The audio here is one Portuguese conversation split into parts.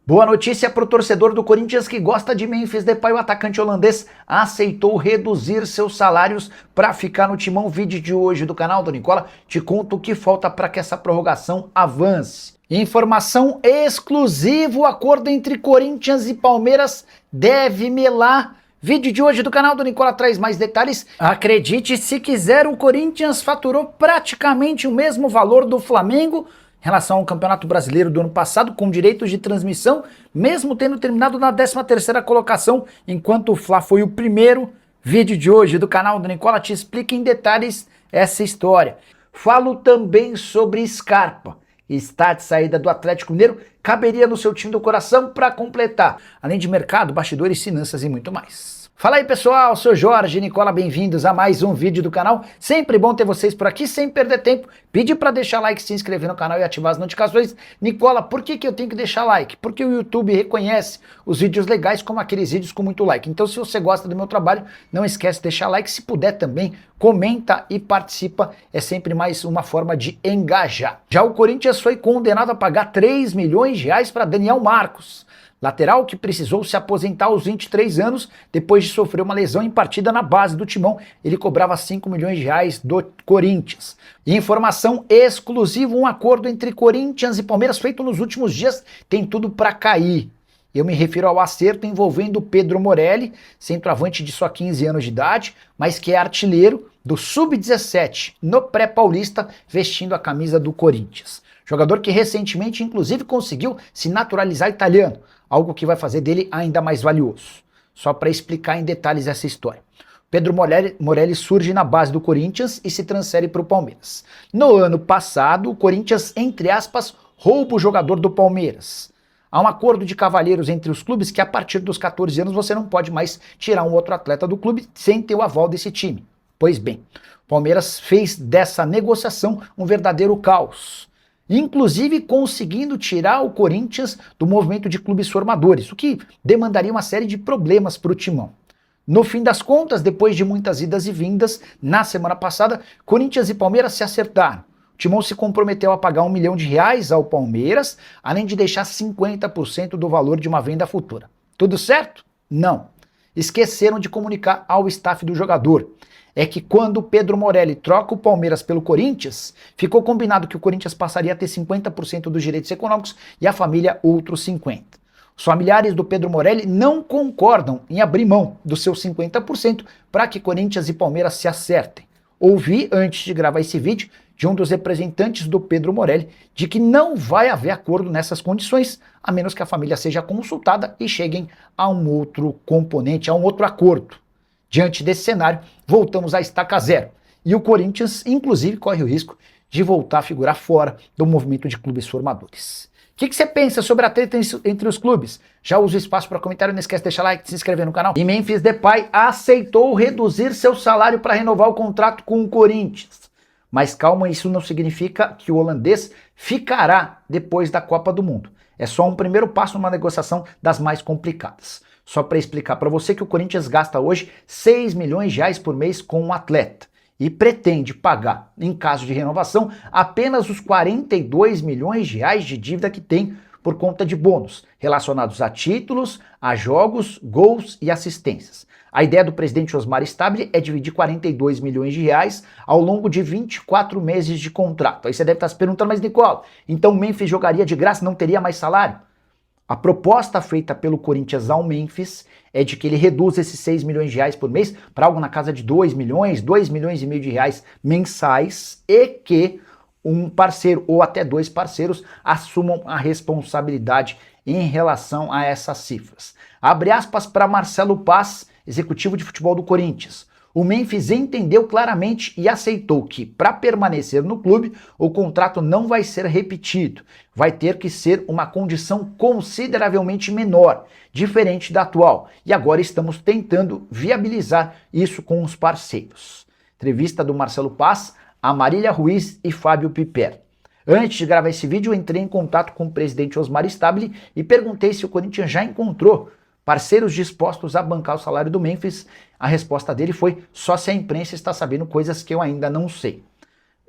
Boa notícia para o torcedor do Corinthians que gosta de Memphis Depay. O atacante holandês aceitou reduzir seus salários para ficar no timão. Vídeo de hoje do canal do Nicola te conta o que falta para que essa prorrogação avance. Informação exclusiva: o acordo entre Corinthians e Palmeiras deve melar. Vídeo de hoje do canal do Nicola traz mais detalhes. Acredite se quiser, o Corinthians faturou praticamente o mesmo valor do Flamengo em relação ao Campeonato Brasileiro do ano passado, com direitos de transmissão, mesmo tendo terminado na 13ª colocação, enquanto o Fla foi o primeiro. Vídeo de hoje do canal do Nicola te explica em detalhes essa história. Falo também sobre Scarpa. Está de saída do Atlético Mineiro, caberia no seu time do coração para completar, além de mercado, bastidores, finanças e muito mais. Fala aí pessoal, sou Jorge Nicola, bem-vindos a mais um vídeo do canal. Sempre bom ter vocês por aqui, sem perder tempo. Pedi para deixar like, se inscrever no canal e ativar as notificações. Nicola, por que eu tenho que deixar like? Porque o YouTube reconhece os vídeos legais como aqueles vídeos com muito like. Então se você gosta do meu trabalho, não esquece de deixar like. Se puder também, comenta e participa. É sempre mais uma forma de engajar. Já o Corinthians foi condenado a pagar 3 milhões de reais para Daniel Marcos, lateral que precisou se aposentar aos 23 anos depois de sofrer uma lesão em partida na base do Timão. Ele cobrava 5 milhões de reais do Corinthians. Informação exclusiva: um acordo entre Corinthians e Palmeiras feito nos últimos dias tem tudo para cair. Eu me refiro ao acerto envolvendo Pedro Morelli, centroavante de só 15 anos de idade, mas que é artilheiro do Sub-17 no pré-paulista, vestindo a camisa do Corinthians. Jogador que recentemente, inclusive, conseguiu se naturalizar italiano, algo que vai fazer dele ainda mais valioso. Só para explicar em detalhes essa história. Pedro Morelli surge na base do Corinthians e se transfere para o Palmeiras. No ano passado, o Corinthians, entre aspas, rouba o jogador do Palmeiras. Há um acordo de cavalheiros entre os clubes que a partir dos 14 anos você não pode mais tirar um outro atleta do clube sem ter o aval desse time. Pois bem, o Palmeiras fez dessa negociação um verdadeiro caos, inclusive conseguindo tirar o Corinthians do movimento de clubes formadores, o que demandaria uma série de problemas para o Timão. No fim das contas, depois de muitas idas e vindas, na semana passada, Corinthians e Palmeiras se acertaram. O Timão se comprometeu a pagar 1 milhão de reais ao Palmeiras, além de deixar 50% do valor de uma venda futura. Tudo certo? Não. Esqueceram de comunicar ao staff do jogador. É que quando Pedro Morelli troca o Palmeiras pelo Corinthians, ficou combinado que o Corinthians passaria a ter 50% dos direitos econômicos e a família outros 50%. Os familiares do Pedro Morelli não concordam em abrir mão dos seus 50% para que Corinthians e Palmeiras se acertem. Ouvi, antes de gravar esse vídeo, de um dos representantes do Pedro Morelli, de que não vai haver acordo nessas condições, a menos que a família seja consultada e cheguem a um outro componente, a um outro acordo. Diante desse cenário, voltamos à estaca zero. E o Corinthians, inclusive, corre o risco de voltar a figurar fora do movimento de clubes formadores. O que você pensa sobre a treta entre os clubes? Já usa o espaço para comentário, não esquece de deixar like, se inscrever no canal. E Memphis Depay aceitou reduzir seu salário para renovar o contrato com o Corinthians. Mas calma, isso não significa que o holandês ficará depois da Copa do Mundo. É só um primeiro passo numa negociação das mais complicadas. Só para explicar para você que o Corinthians gasta hoje 6 milhões de reais por mês com um atleta e pretende pagar, em caso de renovação, apenas os 42 milhões de reais de dívida que tem por conta de bônus relacionados a títulos, a jogos, gols e assistências. A ideia do presidente Osmar Stabile é dividir 42 milhões de reais ao longo de 24 meses de contrato. Aí você deve estar se perguntando, mas Nicola, então o Memphis jogaria de graça, não teria mais salário? A proposta feita pelo Corinthians ao Memphis é de que ele reduza esses 6 milhões de reais por mês para algo na casa de 2 milhões e meio de reais mensais e que um parceiro ou até 2 parceiros assumam a responsabilidade em relação a essas cifras. Abre aspas para Marcelo Paz, executivo de futebol do Corinthians. O Memphis entendeu claramente e aceitou que, para permanecer no clube, o contrato não vai ser repetido. Vai ter que ser uma condição consideravelmente menor, diferente da atual. E agora estamos tentando viabilizar isso com os parceiros. Entrevista do Marcelo Paz a Marília Ruiz e Fábio Piper. Antes de gravar esse vídeo, eu entrei em contato com o presidente Osmar Stabile e perguntei se o Corinthians já encontrou parceiros dispostos a bancar o salário do Memphis. A resposta dele foi: só se a imprensa está sabendo coisas que eu ainda não sei.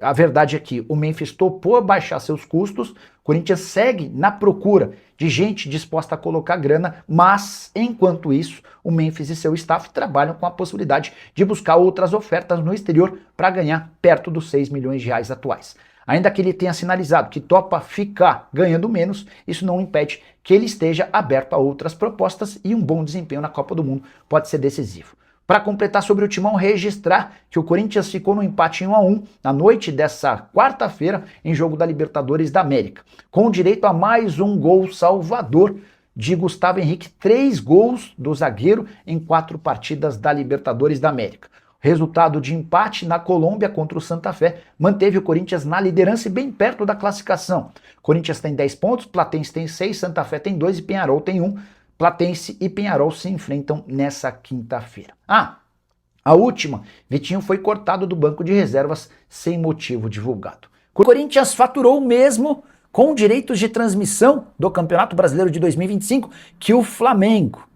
A verdade é que o Memphis topou baixar seus custos, o Corinthians segue na procura de gente disposta a colocar grana, mas, enquanto isso, o Memphis e seu staff trabalham com a possibilidade de buscar outras ofertas no exterior para ganhar perto dos 6 milhões de reais atuais. Ainda que ele tenha sinalizado que topa ficar ganhando menos, isso não impede que ele esteja aberto a outras propostas e um bom desempenho na Copa do Mundo pode ser decisivo. Para completar sobre o Timão, registrar que o Corinthians ficou no empate em 1-1 na noite dessa quarta-feira em jogo da Libertadores da América, com direito a mais um gol salvador de Gustavo Henrique, 3 gols do zagueiro em 4 partidas da Libertadores da América. Resultado de empate na Colômbia contra o Santa Fé manteve o Corinthians na liderança e bem perto da classificação. Corinthians tem 10 pontos, Platense tem 6, Santa Fé tem 2 e Peñarol tem 1. Platense e Peñarol se enfrentam nessa quinta-feira. A última, Vitinho foi cortado do banco de reservas sem motivo divulgado. O Corinthians faturou mesmo com direitos de transmissão do Campeonato Brasileiro de 2025 que o Flamengo.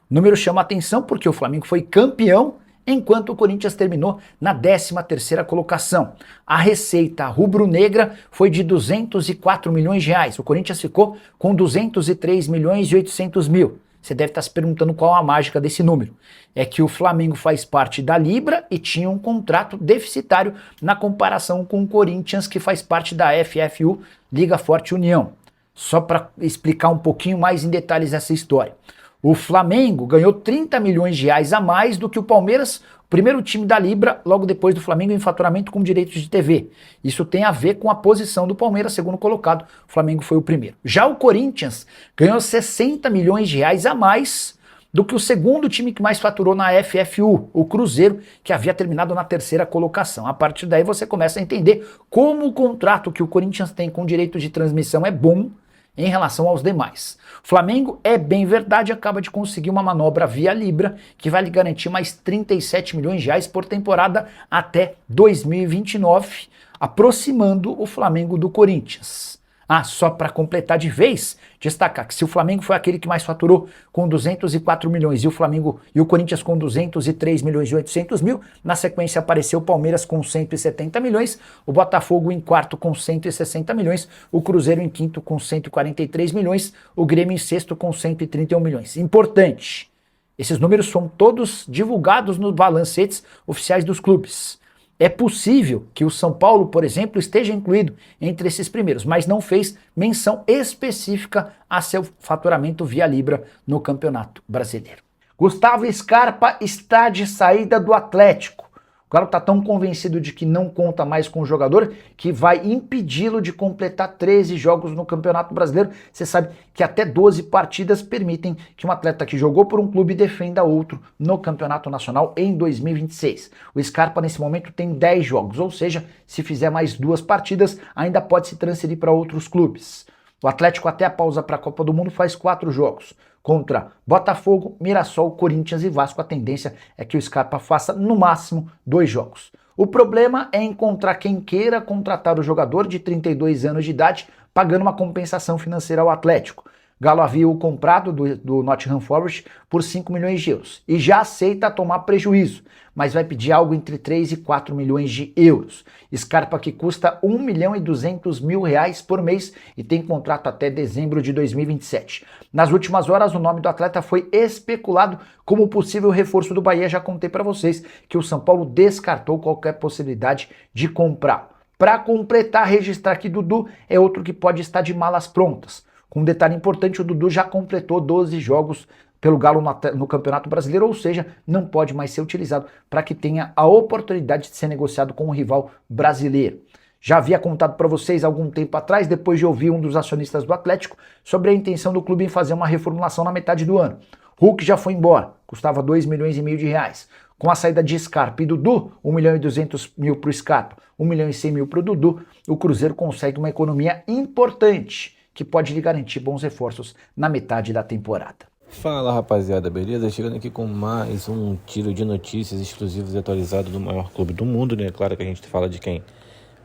O número chama atenção porque o Flamengo foi campeão, enquanto o Corinthians terminou na 13ª colocação. A receita rubro-negra foi de 204 milhões de reais. O Corinthians ficou com 203 milhões e 800 mil. Você deve estar se perguntando qual a mágica desse número. É que o Flamengo faz parte da Libra e tinha um contrato deficitário na comparação com o Corinthians, que faz parte da FFU, Liga Forte União. Só para explicar um pouquinho mais em detalhes essa história. O Flamengo ganhou 30 milhões de reais a mais do que o Palmeiras, o primeiro time da Libra, logo depois do Flamengo em faturamento com direitos de TV. Isso tem a ver com a posição do Palmeiras, segundo colocado, o Flamengo foi o primeiro. Já o Corinthians ganhou 60 milhões de reais a mais do que o segundo time que mais faturou na FFU, o Cruzeiro, que havia terminado na 3ª colocação. A partir daí você começa a entender como o contrato que o Corinthians tem com direitos de transmissão é bom em relação aos demais. O Flamengo, é bem verdade, acaba de conseguir uma manobra via Libra que vai lhe garantir mais 37 milhões de reais por temporada até 2029, aproximando o Flamengo do Corinthians. Só para completar de vez, destacar que se o Flamengo foi aquele que mais faturou com 204 milhões e o Corinthians com 203 milhões e 800 mil, na sequência apareceu o Palmeiras com 170 milhões, o Botafogo em quarto com 160 milhões, o Cruzeiro em quinto com 143 milhões, o Grêmio em sexto com 131 milhões. Importante, esses números são todos divulgados nos balancetes oficiais dos clubes. É possível que o São Paulo, por exemplo, esteja incluído entre esses primeiros, mas não fez menção específica a seu faturamento via Libra no Campeonato Brasileiro. Gustavo Scarpa está de saída do Atlético. O cara está tão convencido de que não conta mais com o jogador que vai impedi-lo de completar 13 jogos no Campeonato Brasileiro. Você sabe que até 12 partidas permitem que um atleta que jogou por um clube defenda outro no Campeonato Nacional em 2026. O Scarpa nesse momento tem 10 jogos, ou seja, se fizer mais 2 partidas, ainda pode se transferir para outros clubes. O Atlético até a pausa para a Copa do Mundo faz 4 jogos. Contra Botafogo, Mirassol, Corinthians e Vasco, a tendência é que o Scarpa faça no máximo 2 jogos. O problema é encontrar quem queira contratar o jogador de 32 anos de idade, pagando uma compensação financeira ao Atlético. Galo havia o comprado do Nottingham Forest por 5 milhões de euros e já aceita tomar prejuízo, mas vai pedir algo entre 3 e 4 milhões de euros. Scarpa que custa 1 milhão e 200 mil reais por mês e tem contrato até dezembro de 2027. Nas últimas horas, o nome do atleta foi especulado como possível reforço do Bahia. Já contei para vocês que o São Paulo descartou qualquer possibilidade de comprar. Para completar, registrar que Dudu é outro que pode estar de malas prontas. Com um detalhe importante, o Dudu já completou 12 jogos pelo Galo no Campeonato Brasileiro, ou seja, não pode mais ser utilizado para que tenha a oportunidade de ser negociado com um rival brasileiro. Já havia contado para vocês algum tempo atrás, depois de ouvir um dos acionistas do Atlético, sobre a intenção do clube em fazer uma reformulação na metade do ano. Hulk já foi embora, custava 2 milhões e meio de reais. Com a saída de Scarpa e Dudu, 1 milhão e 200 mil para o Scarpa, 1 milhão e 100 mil para o Dudu, o Cruzeiro consegue uma economia importante, que pode lhe garantir bons reforços na metade da temporada. Fala rapaziada, beleza? Chegando aqui com mais um tiro de notícias exclusivos e atualizados do maior clube do mundo, né? Claro que a gente fala de quem?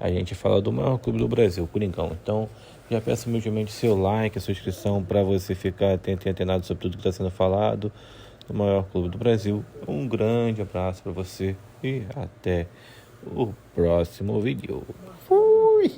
A gente fala do maior clube do Brasil, Coringão. Então, já peço humildemente seu like, a sua inscrição para você ficar atento e antenado sobre tudo que está sendo falado do maior clube do Brasil. Um grande abraço para você e até o próximo vídeo. Fui!